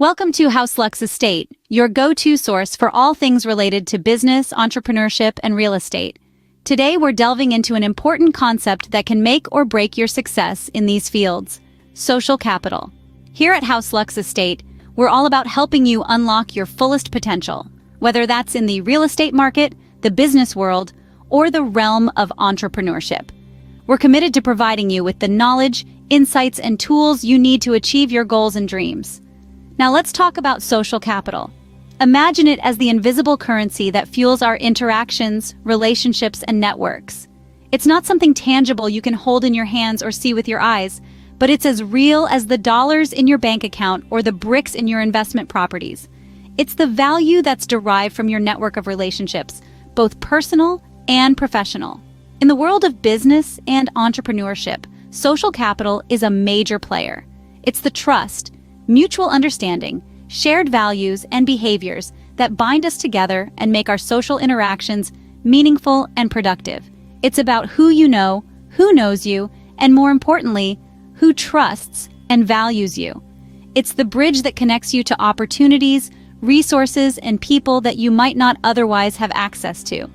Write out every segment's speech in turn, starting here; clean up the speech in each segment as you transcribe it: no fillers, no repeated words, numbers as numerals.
Welcome to House Lux Estate, your go-to source for all things related to business, entrepreneurship, and real estate. Today, we're delving into an important concept that can make or break your success in these fields: social capital. Here at House Lux Estate, we're all about helping you unlock your fullest potential, whether that's in the real estate market, the business world, or the realm of entrepreneurship. We're committed to providing you with the knowledge, insights, and tools you need to achieve your goals and dreams. Now let's talk about social capital. Imagine it as the invisible currency that fuels our interactions, relationships, and networks. It's not something tangible you can hold in your hands or see with your eyes, but it's as real as the dollars in your bank account or the bricks in your investment properties. It's the value that's derived from your network of relationships, both personal and professional. In the world of business and entrepreneurship, social capital is a major player. It's the trust, mutual understanding, shared values, and behaviors that bind us together and make our social interactions meaningful and productive. It's about who you know, who knows you, and more importantly, who trusts and values you. It's the bridge that connects you to opportunities, resources, and people that you might not otherwise have access to.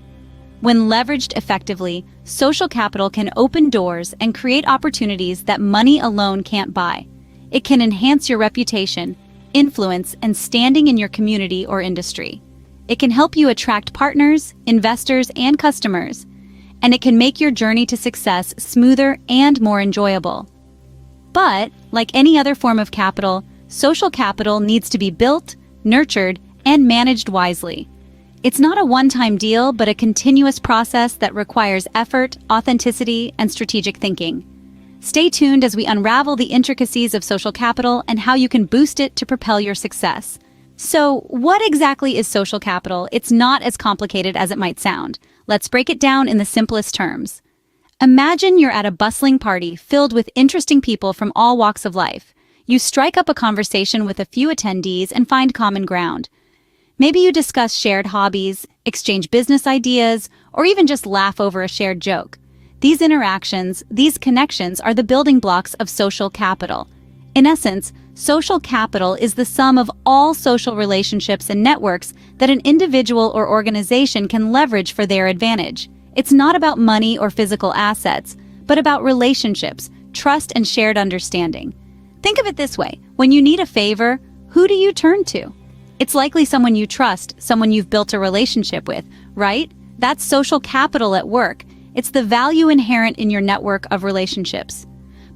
When leveraged effectively, social capital can open doors and create opportunities that money alone can't buy. It can enhance your reputation, influence, and standing in your community or industry. It can help you attract partners, investors, and customers, and it can make your journey to success smoother and more enjoyable. But, like any other form of capital, social capital needs to be built, nurtured, and managed wisely. It's not a one-time deal, but a continuous process that requires effort, authenticity, and strategic thinking. Stay tuned as we unravel the intricacies of social capital and how you can boost it to propel your success. So, what exactly is social capital? It's not as complicated as it might sound. Let's break it down in the simplest terms. Imagine you're at a bustling party filled with interesting people from all walks of life. You strike up a conversation with a few attendees and find common ground. Maybe you discuss shared hobbies, exchange business ideas, or even just laugh over a shared joke. These interactions, these connections are the building blocks of social capital. In essence, social capital is the sum of all social relationships and networks that an individual or organization can leverage for their advantage. It's not about money or physical assets, but about relationships, trust, and shared understanding. Think of it this way: when you need a favor, who do you turn to? It's likely someone you trust, someone you've built a relationship with, right? That's social capital at work. It's the value inherent in your network of relationships.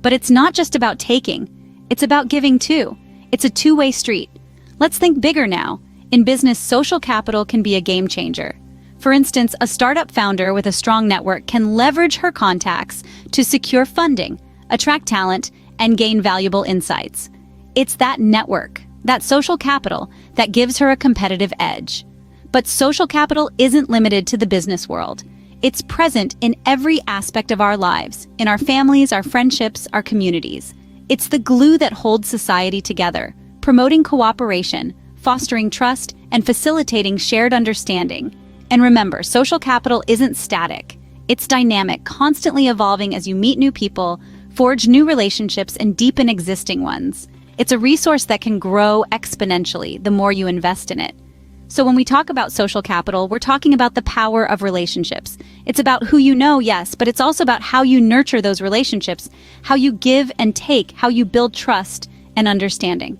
But it's not just about taking, it's about giving too. It's a two-way street. Let's think bigger now. In business, social capital can be a game changer. For instance, a startup founder with a strong network can leverage her contacts to secure funding, attract talent, and gain valuable insights. It's that network, that social capital, that gives her a competitive edge. But social capital isn't limited to the business world. It's present in every aspect of our lives, in our families, our friendships, our communities. It's the glue that holds society together, promoting cooperation, fostering trust, and facilitating shared understanding. And remember, social capital isn't static. It's dynamic, constantly evolving as you meet new people, forge new relationships, and deepen existing ones. It's a resource that can grow exponentially the more you invest in it. So when we talk about social capital, we're talking about the power of relationships. It's about who you know, yes, but it's also about how you nurture those relationships, how you give and take, how you build trust and understanding.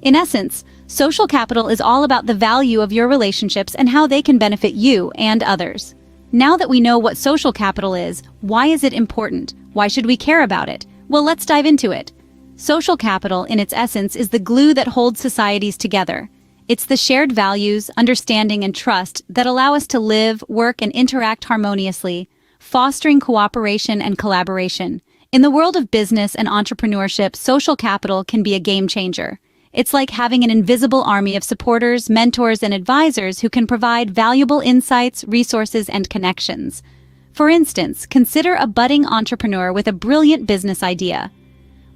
In essence, social capital is all about the value of your relationships and how they can benefit you and others. Now that we know what social capital is, why is it important? Why should we care about it? Well, let's dive into it. Social capital, in its essence, is the glue that holds societies together. It's the shared values, understanding, and trust that allow us to live, work, and interact harmoniously, fostering cooperation and collaboration. In the world of business and entrepreneurship, social capital can be a game changer. It's like having an invisible army of supporters, mentors, and advisors who can provide valuable insights, resources, and connections. For instance, consider a budding entrepreneur with a brilliant business idea.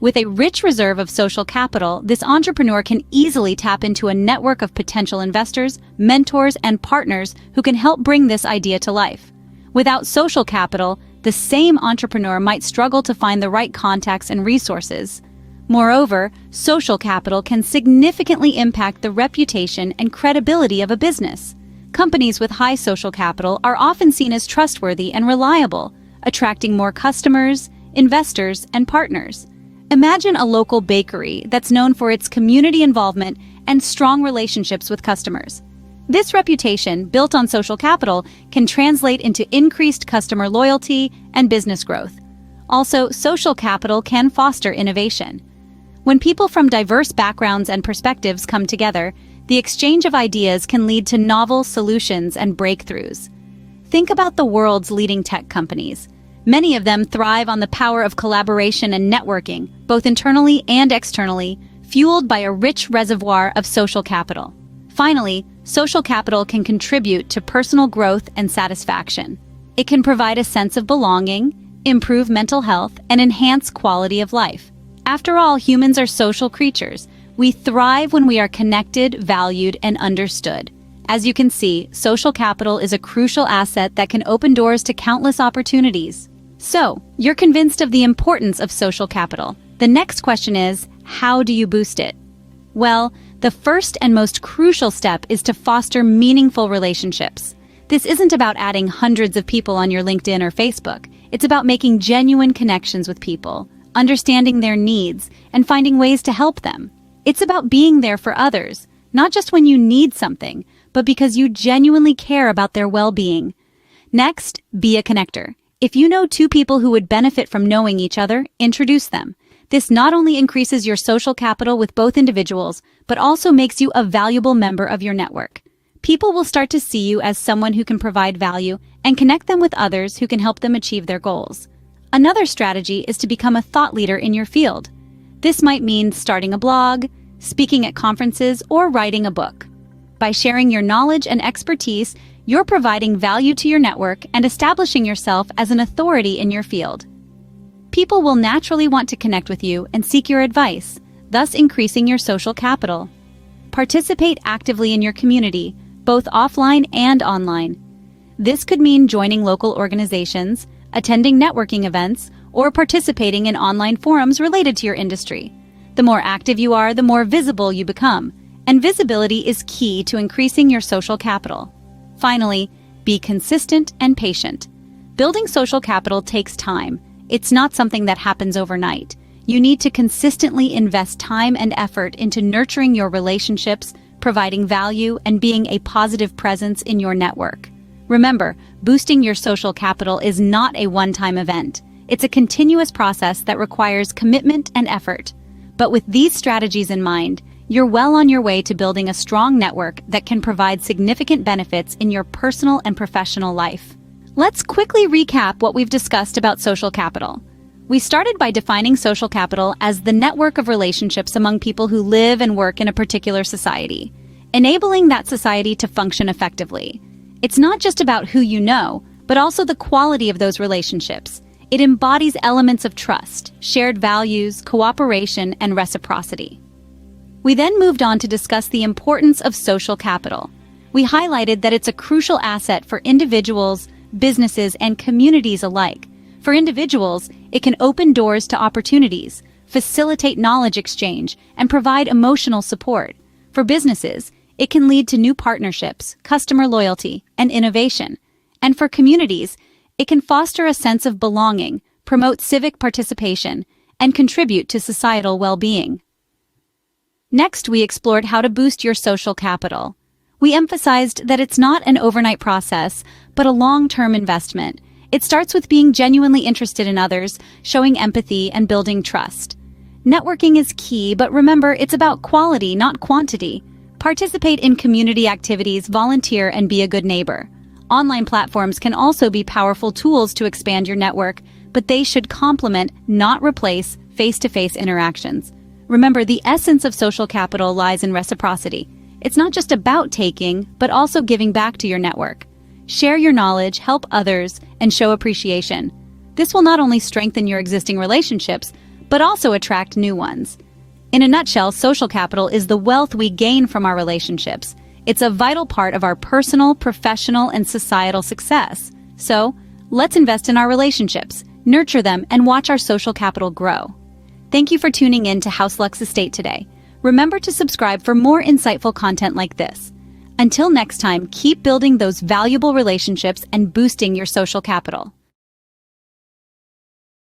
With a rich reserve of social capital, this entrepreneur can easily tap into a network of potential investors, mentors, and partners who can help bring this idea to life. Without social capital, the same entrepreneur might struggle to find the right contacts and resources. Moreover, social capital can significantly impact the reputation and credibility of a business. Companies with high social capital are often seen as trustworthy and reliable, attracting more customers, investors, and partners. Imagine a local bakery that's known for its community involvement and strong relationships with customers. This reputation, built on social capital, can translate into increased customer loyalty and business growth. Also, social capital can foster innovation. When people from diverse backgrounds and perspectives come together, the exchange of ideas can lead to novel solutions and breakthroughs. Think about the world's leading tech companies. Many of them thrive on the power of collaboration and networking, both internally and externally, fueled by a rich reservoir of social capital. Finally, social capital can contribute to personal growth and satisfaction. It can provide a sense of belonging, improve mental health, and enhance quality of life. After all, humans are social creatures. We thrive when we are connected, valued, and understood. As you can see, social capital is a crucial asset that can open doors to countless opportunities. So, you're convinced of the importance of social capital. The next question is, how do you boost it? Well, the first and most crucial step is to foster meaningful relationships. This isn't about adding hundreds of people on your LinkedIn or Facebook. It's about making genuine connections with people, understanding their needs, and finding ways to help them. It's about being there for others, not just when you need something, but because you genuinely care about their well-being. Next, be a connector. If you know two people who would benefit from knowing each other, introduce them. This not only increases your social capital with both individuals, but also makes you a valuable member of your network. People will start to see you as someone who can provide value and connect them with others who can help them achieve their goals. Another strategy is to become a thought leader in your field. This might mean starting a blog, speaking at conferences, or writing a book. By sharing your knowledge and expertise, you're providing value to your network and establishing yourself as an authority in your field. People will naturally want to connect with you and seek your advice, thus increasing your social capital. Participate actively in your community, both offline and online. This could mean joining local organizations, attending networking events, or participating in online forums related to your industry. The more active you are, the more visible you become, and visibility is key to increasing your social capital. Finally, be consistent and patient. Building social capital takes time. It's not something that happens overnight. You need to consistently invest time and effort into nurturing your relationships, providing value, and being a positive presence in your network. Remember, boosting your social capital is not a one-time event. It's a continuous process that requires commitment and effort. But with these strategies in mind, you're well on your way to building a strong network that can provide significant benefits in your personal and professional life. Let's quickly recap what we've discussed about social capital. We started by defining social capital as the network of relationships among people who live and work in a particular society, enabling that society to function effectively. It's not just about who you know, but also the quality of those relationships. It embodies elements of trust, shared values, cooperation, and reciprocity. We then moved on to discuss the importance of social capital. We highlighted that it's a crucial asset for individuals, businesses, and communities alike. For individuals, it can open doors to opportunities, facilitate knowledge exchange, and provide emotional support. For businesses, it can lead to new partnerships, customer loyalty, and innovation. And for communities, it can foster a sense of belonging, promote civic participation, and contribute to societal well-being. Next, we explored how to boost your social capital. We emphasized that it's not an overnight process, but a long-term investment. It starts with being genuinely interested in others, showing empathy, and building trust. Networking is key, but remember, it's about quality, not quantity. Participate in community activities, volunteer, and be a good neighbor. Online platforms can also be powerful tools to expand your network, but they should complement, not replace, face-to-face interactions. Remember, the essence of social capital lies in reciprocity. It's not just about taking, but also giving back to your network. Share your knowledge, help others, and show appreciation. This will not only strengthen your existing relationships, but also attract new ones. In a nutshell, social capital is the wealth we gain from our relationships. It's a vital part of our personal, professional, and societal success. So, let's invest in our relationships, nurture them, and watch our social capital grow. Thank you for tuning in to House Lux Estate today. Remember to subscribe for more insightful content like this. Until next time, keep building those valuable relationships and boosting your social capital.